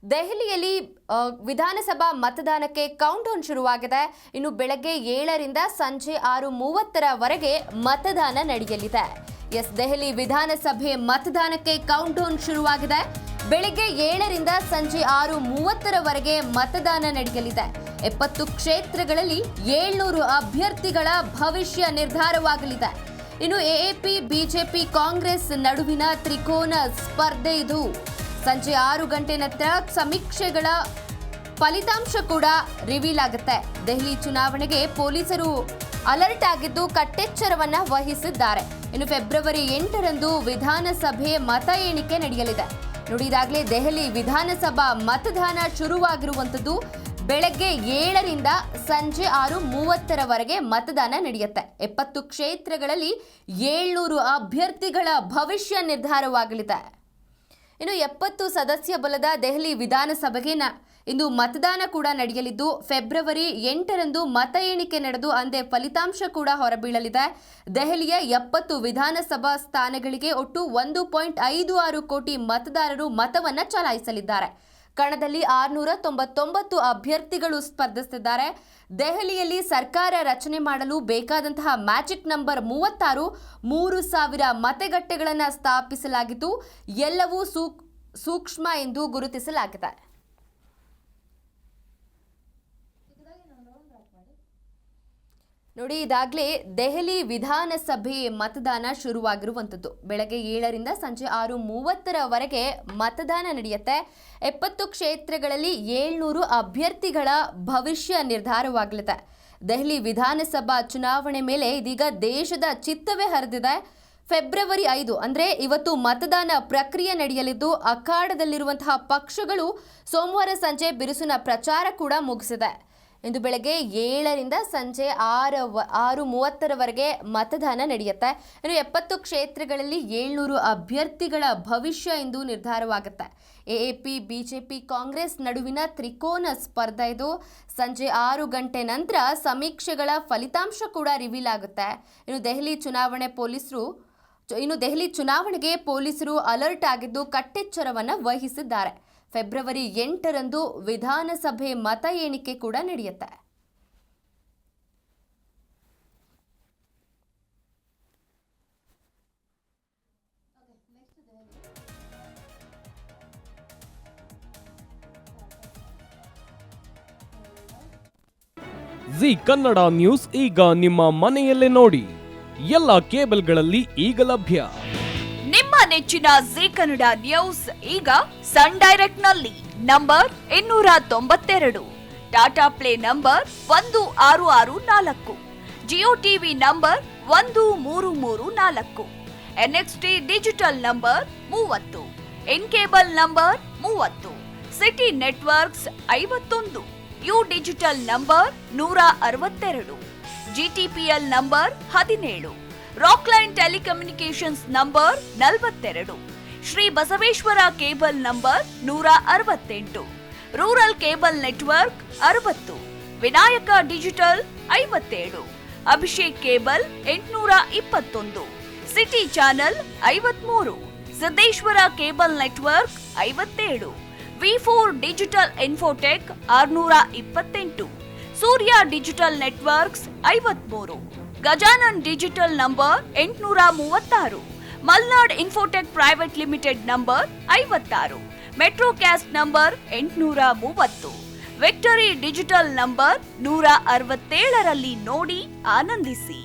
ದೆಹಲಿಯಲ್ಲಿ ವಿಧಾನಸಭಾ ಮತದಾನಕ್ಕೆ ಕೌಂಟ್ ಡೌನ್ ಶುರುವಾಗಿದೆ. ಇನ್ನು ಬೆಳಗ್ಗೆ 7ರಿಂದ ಸಂಜೆ 6:30ರವರೆಗೆ ಮತದಾನ ನಡೆಯಲಿದೆ. ದೆಹಲಿ ವಿಧಾನಸಭೆ ಮತದಾನಕ್ಕೆ ಕೌಂಟ್ ಡೌನ್ ಶುರುವಾಗಿದೆ. ಬೆಳಗ್ಗೆ 7ರಿಂದ ಸಂಜೆ 6:30ರವರೆಗೆ ಮತದಾನ ನಡೆಯಲಿದೆ. 70 ಕ್ಷೇತ್ರಗಳಲ್ಲಿ 700 ಅಭ್ಯರ್ಥಿಗಳ ಭವಿಷ್ಯ ನಿರ್ಧಾರವಾಗಲಿದೆ. ಇನ್ನು ಎಎಪಿ, ಬಿಜೆಪಿ, ಕಾಂಗ್ರೆಸ್ ನಡುವಿನ ತ್ರಿಕೋನ ಸ್ಪರ್ಧೆ ಇದು. ಸಂಜೆ 6 ಗಂಟೆ ನಂತರ ಸಮೀಕ್ಷೆಗಳ ಫಲಿತಾಂಶ ಕೂಡ ರಿವೀಲ್ ಆಗುತ್ತೆ. ದೆಹಲಿ ಚುನಾವಣೆಗೆ ಪೊಲೀಸರು ಅಲರ್ಟ್ ಆಗಿದ್ದು ಕಟ್ಟೆಚ್ಚರವನ್ನ ವಹಿಸಿದ್ದಾರೆ. ಇನ್ನು ಫೆಬ್ರವರಿ 8ರಂದು ವಿಧಾನಸಭೆ ಮತ ಎಣಿಕೆ ನಡೆಯಲಿದೆ. ನೋಡಿ, ಈಗಾಗಲೇ ದೆಹಲಿ ವಿಧಾನಸಭಾ ಮತದಾನ ಶುರುವಾಗಿರುವಂಥದ್ದು. ಬೆಳಗ್ಗೆ 7ರಿಂದ ಸಂಜೆ 6:30ರವರೆಗೆ ಮತದಾನ ನಡೆಯುತ್ತೆ. 70 ಕ್ಷೇತ್ರಗಳಲ್ಲಿ 700 ಅಭ್ಯರ್ಥಿಗಳ ಭವಿಷ್ಯ ನಿರ್ಧಾರವಾಗಲಿದೆ. ಇನ್ನು 70 ಸದಸ್ಯ ಬಲದ ದೆಹಲಿ ವಿಧಾನಸಭೆಗೆ ಇಂದು ಮತದಾನ ಕೂಡ ನಡೆಯಲಿದ್ದು, ಫೆಬ್ರವರಿ 8ರಂದು ಮತ ಎಣಿಕೆ ನಡೆದು ಅಂದೇ ಫಲಿತಾಂಶ ಕೂಡ ಹೊರಬೀಳಲಿದೆ. ದೆಹಲಿಯ 70 ವಿಧಾನಸಭಾ ಸ್ಥಾನಗಳಿಗೆ ಒಟ್ಟು 1.56 ಕೋಟಿ ಮತದಾರರು ಮತವನ್ನ ಚಲಾಯಿಸಲಿದ್ದಾರೆ. ಕಣದಲ್ಲಿ 699 ಅಭ್ಯರ್ಥಿಗಳು ಸ್ಪರ್ಧಿಸುತ್ತಿದ್ದಾರೆ. ದೆಹಲಿಯಲ್ಲಿ ಸರ್ಕಾರ ರಚನೆ ಮಾಡಲು ಬೇಕಾದಂತಹ ಮ್ಯಾಜಿಕ್ ನಂಬರ್ 36 3,000 ಮತಗಟ್ಟೆಗಳನ್ನು ಸ್ಥಾಪಿಸಲಾಗಿದ್ದು, ಎಲ್ಲವೂ ಸೂಕ್ಷ್ಮ ಎಂದು ಗುರುತಿಸಲಾಗಿದೆ. ನೋಡಿ, ಇದಾಗಲೇ ದೆಹಲಿ ವಿಧಾನಸಭೆ ಮತದಾನ ಶುರುವಾಗಿರುವಂಥದ್ದು. ಬೆಳಗ್ಗೆ 7ರಿಂದ ಸಂಜೆ 6:30ರವರೆಗೆ ಮತದಾನ ನಡೆಯುತ್ತೆ. 70 ಕ್ಷೇತ್ರಗಳಲ್ಲಿ 700 ಅಭ್ಯರ್ಥಿಗಳ ಭವಿಷ್ಯ ನಿರ್ಧಾರವಾಗಲಿದೆ. ದೆಹಲಿ ವಿಧಾನಸಭಾ ಚುನಾವಣೆ ಮೇಲೆ ಇದೀಗ ದೇಶದ ಚಿತ್ತವೇ ಹರಿದಿದೆ. ಫೆಬ್ರವರಿ 5 ಅಂದರೆ ಇವತ್ತು ಮತದಾನ ಪ್ರಕ್ರಿಯೆ ನಡೆಯಲಿದ್ದು, ಅಖಾಡದಲ್ಲಿರುವಂತಹ ಪಕ್ಷಗಳು ಸೋಮವಾರ ಸಂಜೆ ಬಿರುಸಿನ ಪ್ರಚಾರ ಕೂಡ ಮುಗಿಸಿದೆ. ಇಂದು ಬೆಳಗ್ಗೆ 7ರಿಂದ ಸಂಜೆ 6:30ರವರೆಗೆ ಮತದಾನ ನಡೆಯುತ್ತೆ. ಇನ್ನು 70 ಕ್ಷೇತ್ರಗಳಲ್ಲಿ 700 ಅಭ್ಯರ್ಥಿಗಳ ಭವಿಷ್ಯ ಎಂದು ನಿರ್ಧಾರವಾಗುತ್ತೆ. ಎಎಪಿ, ಬಿಜೆಪಿ, ಕಾಂಗ್ರೆಸ್ ನಡುವಿನ ತ್ರಿಕೋನ ಸ್ಪರ್ಧೆ ಇದು. ಸಂಜೆ 6 ಗಂಟೆ ನಂತರ ಸಮೀಕ್ಷೆಗಳ ಫಲಿತಾಂಶ ಕೂಡ ರಿವೀಲ್ ಆಗುತ್ತೆ. ಇನ್ನು ದೆಹಲಿ ಚುನಾವಣೆಗೆ ಪೊಲೀಸರು ಅಲರ್ಟ್ ಆಗಿದ್ದು ಕಟ್ಟೆಚ್ಚರವನ್ನು ವಹಿಸಿದ್ದಾರೆ. ಫೆಬ್ರವರಿ 8ರಂದು ವಿಧಾನಸಭೆ ಮತ ಎಣಿಕೆ ಕೂಡ ನಡೆಯುತ್ತೆ. ಜಿ ಕನ್ನಡ ನ್ಯೂಸ್ ಈಗ ನಿಮ್ಮ ಮನೆಯಲ್ಲೇ ನೋಡಿ. ಎಲ್ಲ ಕೇಬಲ್ಗಳಲ್ಲಿ ಈಗ ಲಭ್ಯ. ನಿಮ್ಮ ನೆಚ್ಚಿನ ಜಿ ಕನ್ನಡ ನ್ಯೂಸ್ ಈಗ ಸನ್ ಡೈರೆಕ್ಟ್ ನಲ್ಲಿ number 292, Tata play number 1664, Jio TV number 1334, NXT digital number 30, in cable number 30, city networks 51, U digital number 162, GTPL number 17, Rockline telecommunications number 42, Shri Basaveshwara cable number 168, rural cable network 60, Vinayaka digital 57, Abhishek cable 821, city channel 53, Siddeshwara cable network 57, ವಿ4 digital infotech 628, Surya digital networks 53, Gajanan digital number 836, Malnad infotech private limited number 56, Metrocast number 830, victory digital number 167ರಲ್ಲಿ ನೋಡಿ ಆನಂದಿಸಿ.